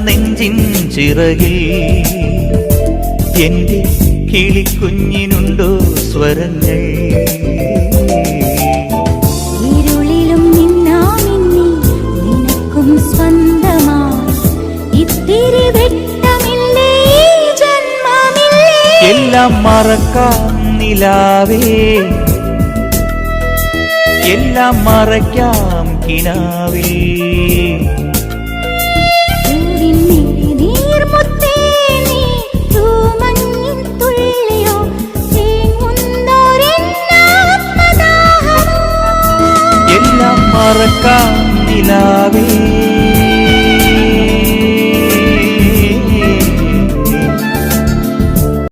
നെഞ്ചിൻ ചിറകിൽ എന്റെ കിളിക്കുഞ്ഞിനുണ്ടോ സ്വരങ്ങൾ? ഇരുളിലും നിന്നാമിന്നി നിനക്കും സ്വന്തമായി ഇത്തിരി വെട്ടമില്ലേ ജന്മമില്ലേ? എല്ലാം മറക്കാം നിലാവേ, എല്ലാം മറയ്ക്കാം കിനാവിൽ.